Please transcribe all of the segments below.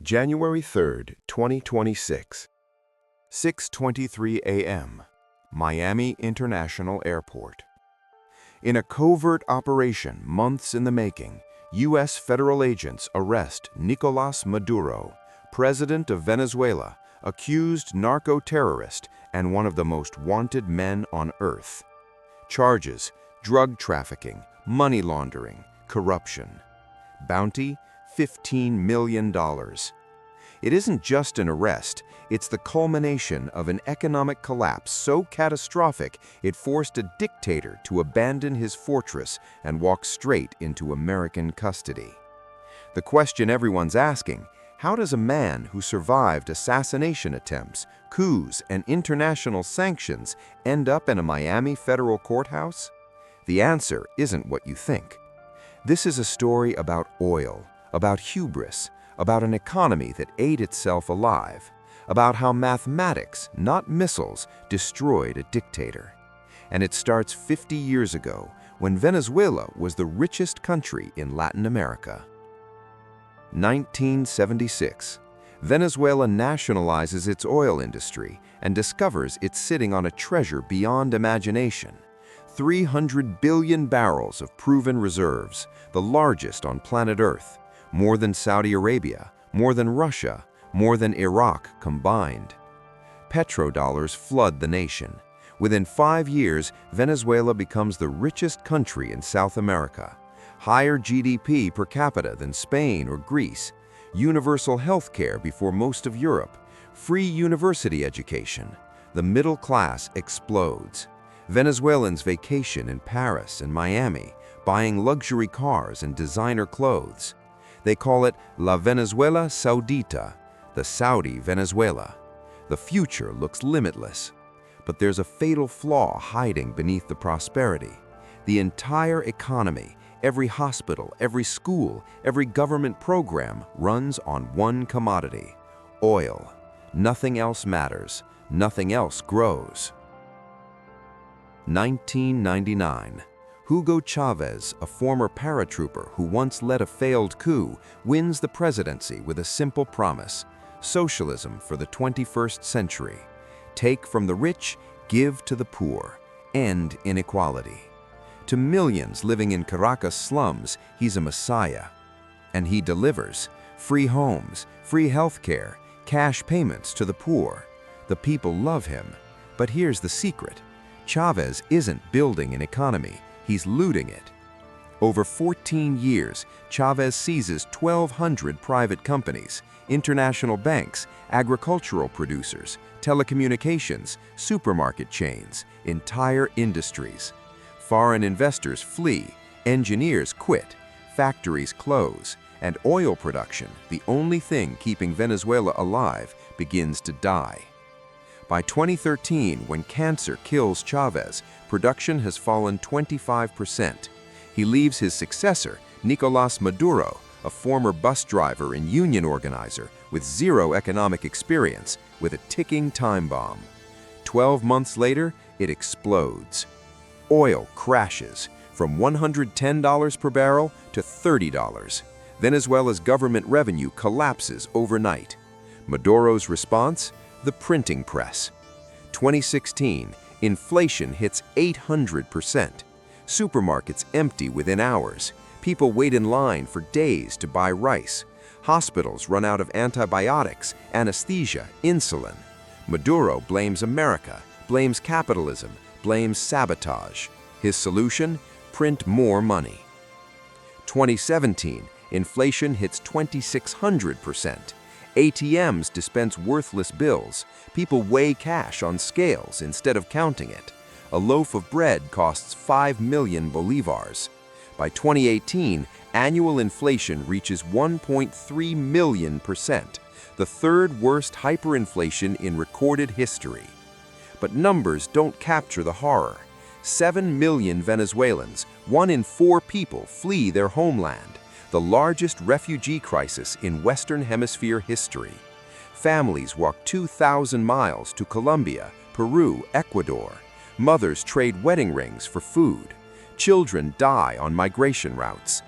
January 3rd, 2026, 6:23 a.m., Miami International Airport. In a covert operation months in the making, U.S. federal agents arrest Nicolás Maduro, president of Venezuela, accused narco-terrorist and one of the most wanted men on earth. Charges: drug trafficking, money laundering, corruption. Bounty: $15 million. It isn't just an arrest, it's the culmination of an economic collapse so catastrophic it forced a dictator to abandon his fortress and walk straight into American custody. The question everyone's asking: how does a man who survived assassination attempts, coups, and international sanctions end up in a Miami federal courthouse? The answer isn't what you think. This is a story about oil, about hubris, about an economy that ate itself alive, about how mathematics, not missiles, destroyed a dictator. And it starts 50 years ago, when Venezuela was the richest country in Latin America. 1976. Venezuela nationalizes its oil industry and discovers it's sitting on a treasure beyond imagination. 300 billion barrels of proven reserves, the largest on planet Earth. More than Saudi Arabia, more than Russia, more than Iraq combined. Petrodollars flood the nation. Within 5 years, Venezuela becomes the richest country in South America. Higher GDP per capita than Spain or Greece. Universal health care before most of Europe. Free university education. The middle class explodes. Venezuelans vacation in Paris and Miami, buying luxury cars and designer clothes. They call it La Venezuela Saudita, the Saudi Venezuela. The future looks limitless. But there's a fatal flaw hiding beneath the prosperity. The entire economy, every hospital, every school, every government program runs on one commodity: oil. Nothing else matters. Nothing else grows. 1999. Hugo Chavez, a former paratrooper who once led a failed coup, wins the presidency with a simple promise: socialism for the 21st century. Take from the rich, give to the poor. End inequality. To millions living in Caracas slums, he's a messiah. And he delivers: free homes, free health care, cash payments to the poor. The people love him. But here's the secret: Chavez isn't building an economy. He's looting it. Over 14 years, Chavez seizes 1,200 private companies, international banks, agricultural producers, telecommunications, supermarket chains, entire industries. Foreign investors flee, engineers quit, factories close, and oil production, the only thing keeping Venezuela alive, begins to die. By 2013, when cancer kills Chavez, production has fallen 25%. He leaves his successor, Nicolás Maduro, a former bus driver and union organizer with zero economic experience, with a ticking time bomb. 12 months later, it explodes. Oil crashes from $110 per barrel to $30. Venezuela's government revenue collapses overnight. Maduro's response? The printing press. 2016, inflation hits 800%. Supermarkets empty within hours. People wait in line for days to buy rice. Hospitals run out of antibiotics, anesthesia, insulin. Maduro blames America, blames capitalism, blames sabotage. His solution? Print more money. 2017, inflation hits 2,600%. ATMs dispense worthless bills. People weigh cash on scales instead of counting it. A loaf of bread costs 5 million bolivars. By 2018, annual inflation reaches 1.3 million%, the third worst hyperinflation in recorded history. But numbers don't capture the horror. 7 million Venezuelans, 1 in 4 people, flee their homeland. The largest refugee crisis in Western Hemisphere history. Families walk 2,000 miles to Colombia, Peru, Ecuador. Mothers trade wedding rings for food. Children die on migration routes.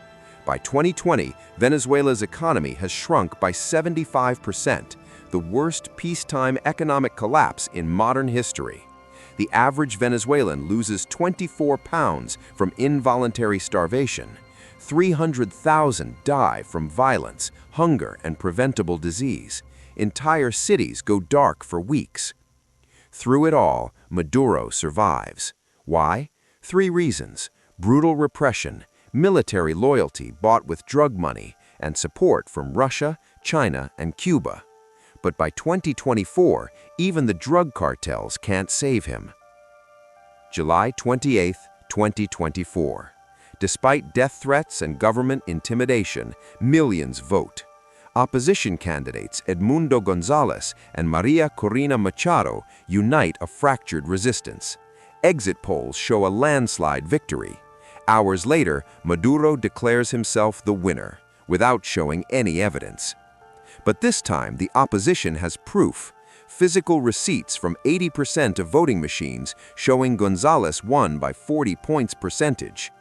By 2020, Venezuela's economy has shrunk by 75%, the worst peacetime economic collapse in modern history. The average Venezuelan loses 24 pounds from involuntary starvation. 300,000 die from violence, hunger, and preventable disease. Entire cities go dark for weeks. Through it all, Maduro survives. Why? 3 reasons: brutal repression, military loyalty bought with drug money, and support from Russia, China, and Cuba. But by 2024, even the drug cartels can't save him. July 28, 2024. Despite death threats and government intimidation, millions vote. Opposition candidates Edmundo Gonzalez and Maria Corina Machado unite a fractured resistance. Exit polls show a landslide victory. Hours later, Maduro declares himself the winner, without showing any evidence. But this time, the opposition has proof. Physical receipts from 80% of voting machines showing Gonzalez won by 40 points percentage.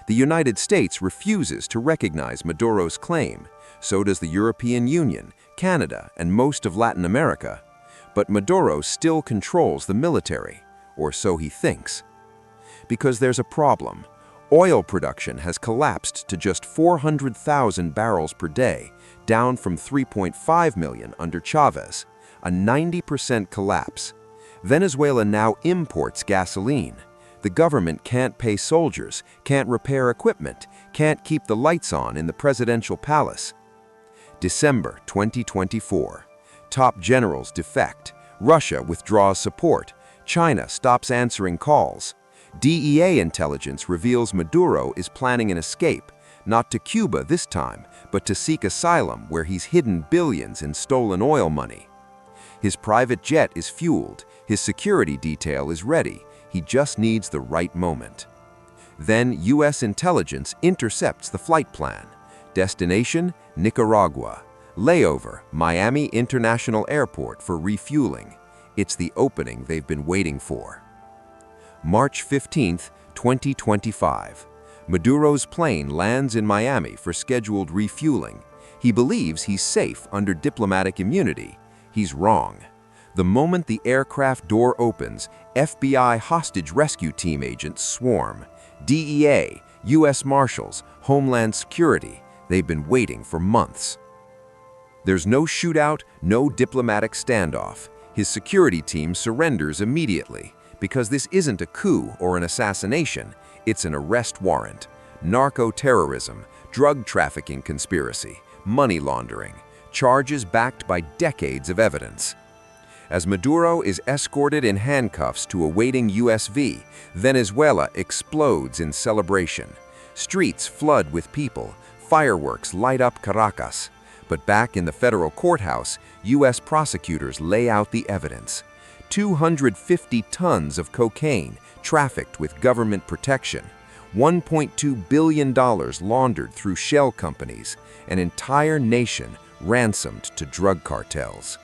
The United States refuses to recognize Maduro's claim. So does the European Union, Canada, and most of Latin America. But Maduro still controls the military, or so he thinks. Because there's a problem. Oil production has collapsed to just 400,000 barrels per day, down from 3.5 million under Chavez, a 90% collapse. Venezuela now imports gasoline. The government can't pay soldiers, can't repair equipment, can't keep the lights on in the presidential palace. December 2024. Top generals defect. Russia withdraws support. China stops answering calls. DEA intelligence reveals Maduro is planning an escape, not to Cuba this time, but to seek asylum where he's hidden billions in stolen oil money. His private jet is fueled, his security detail is ready, he just needs the right moment. Then U.S. intelligence intercepts the flight plan. Destination, Nicaragua. Layover, Miami International Airport for refueling. It's the opening they've been waiting for. March 15, 2025. Maduro's plane lands in Miami for scheduled refueling. He believes he's safe under diplomatic immunity. He's wrong. The moment the aircraft door opens, FBI hostage rescue team agents swarm. DEA, U.S. Marshals, Homeland Security. They've been waiting for months. There's no shootout, no diplomatic standoff. His security team surrenders immediately. Because this isn't a coup or an assassination, it's an arrest warrant. Narco-terrorism, drug trafficking conspiracy, money laundering, charges backed by decades of evidence. As Maduro is escorted in handcuffs to a waiting USV, Venezuela explodes in celebration. Streets flood with people, fireworks light up Caracas. But back in the federal courthouse, U.S. prosecutors lay out the evidence. 250 tons of cocaine trafficked with government protection, $1.2 billion laundered through shell companies, an entire nation ransomed to drug cartels.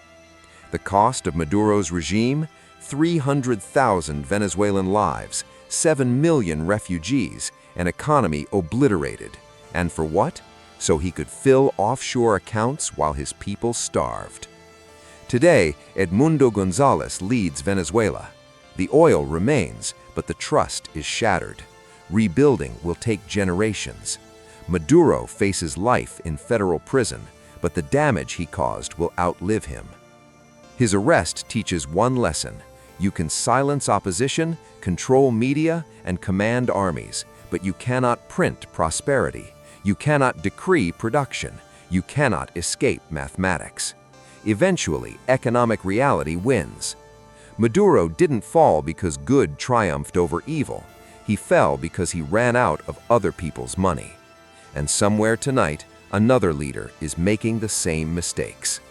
The cost of Maduro's regime? 300,000 Venezuelan lives, 7 million refugees, an economy obliterated. And for what? So he could fill offshore accounts while his people starved. Today, Edmundo Gonzalez leads Venezuela. The oil remains, but the trust is shattered. Rebuilding will take generations. Maduro faces life in federal prison, but the damage he caused will outlive him. His arrest teaches one lesson. You can silence opposition, control media, and command armies, but you cannot print prosperity. You cannot decree production. You cannot escape mathematics. Eventually, economic reality wins. Maduro didn't fall because good triumphed over evil. He fell because he ran out of other people's money. And somewhere tonight, another leader is making the same mistakes.